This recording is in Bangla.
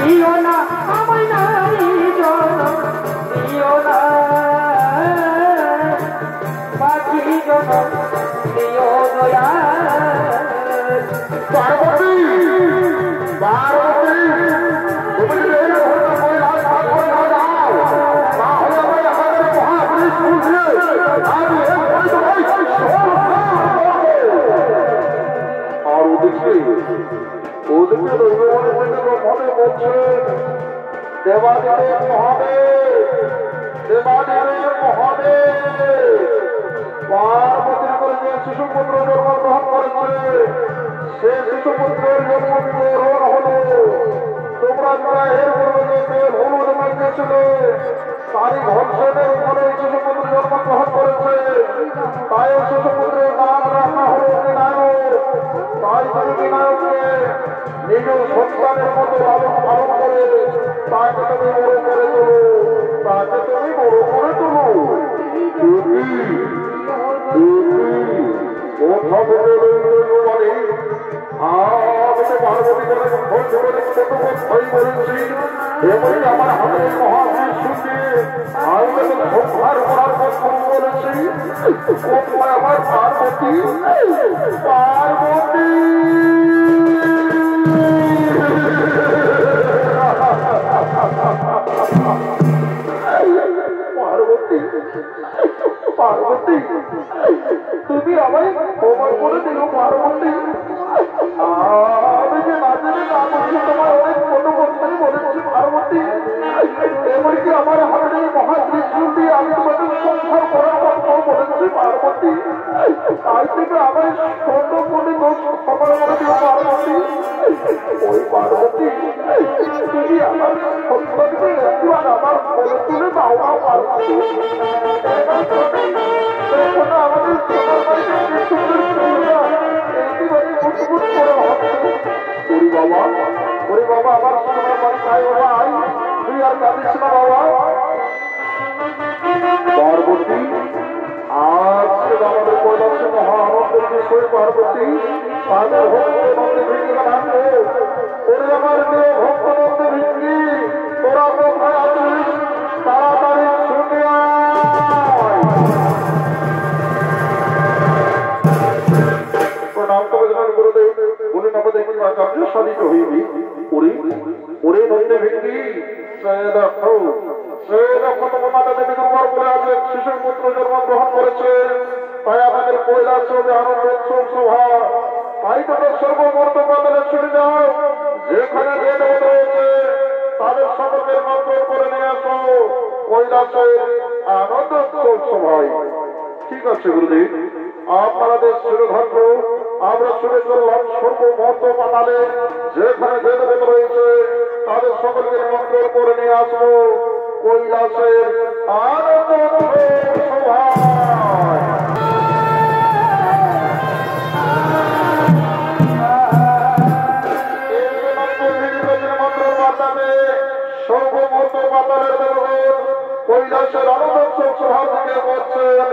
দিও না আমায় নারী জনম দিও না পাখি জনম দিও দয়া পার্বতী পার্বতী তুমি যদি কৈলাস পাথর না যাও তাহলে আমি আমাদের মহাপুরুষ বুঝলে আমি আর ওদিকে মনে বলছে দেবাদেব মহাদেব দেবাদেব মহাদেব পার্বতীর করে যে শিশুপুত্র জন্মগ্রহণ করেছে সে শিশুপুত্রের জন্ম বিবরণ হলো তোমরা যারা এর পূর্বে হলুদ মাগিয়েছিল তারই ধর্ষণের উপরে শিশুপুত্র জন্মগ্রহণ করেছে তাই শিশুপুত্রের নাম রাখা হলো বিনায়ক তাই তুমি বিনায়ককে নিজ সন্তানের মতো লালন পালন করে তাকে তুমি বড় করে তোলো তাকে তুমি বড় করে তোলো আমার হাতের মহাশিশুকে আমি সংহার করার কথা বলেছি আমার পার্বতী পার্বতী পার্বতী পার্বতী তুমি আমায় ক্ষমা করে দিল পার্বতী আমি যে না জেনে না বুঝে তোমার অনেক ছোট বন্ধু বলেছি পার্বতী এমনকি আমার হাতে মহাত্রিশূল দিয়ে আমি তোমাকে সংসার করার কথা বলেছি পার্বতী তাই থেকে আমায় ছোট করে দোষ ক্ষমা করে দিল পার্বতী ওই পার্বতী তুমি আমার সন্তানকে একবার আমার বলে তুলে দাও না পার্বতী আমাদের ওরে বাবা আমার সোনার বাড়ি তাই বাবা আই তুই আর কাঁদিস না বাবা পার্বতী আজকে আমাদের কৈলাসে মহা আনন্দের বিষয় পার্বতী তাদের ভক্ত নন্দে ভিঙ্গিকে ডাকবো ওরে আমার মেয়ে ভক্ত নন্দে ভিঙ্গি তোরা কোথায় আছিস তাড়াতাড়ি শুনে প্রণাম কবেন গুরুদেব উনি নবদেব কার্য সাধিত হইবি ওরে ওরে নন্দে ভিঙ্গি সে দেখো তোমার মাতা দেবী দুর্বার করে আজ শিশুর পুত্র জন্মগ্রহণ করেছে তাই আমাদের কৈলাস আনন্দ উৎসব সভা তাই তাদের সর্বমর্ত বাদলে ছুটে যাও যেখানে যে দেবতা রয়েছে তাদের সকলকে মন্ত্রণ করে নিয়ে আসো কৈলাসের আনন্দ উৎসব সভায় ঠিক আছে গুরুদেব আপনাদের শিরোধার্য আমরা ছুটে চললাম সর্বমর্ত পাতালে যেখানে যে দেবতা রয়েছে তাদের সকলকে মন্ত্রণ করে নিয়ে আসবো কৈলাসের আনন্দ সভায় সর্বমত পাতালের কৈলাসের আনন্দ সভা থেকে বলছেন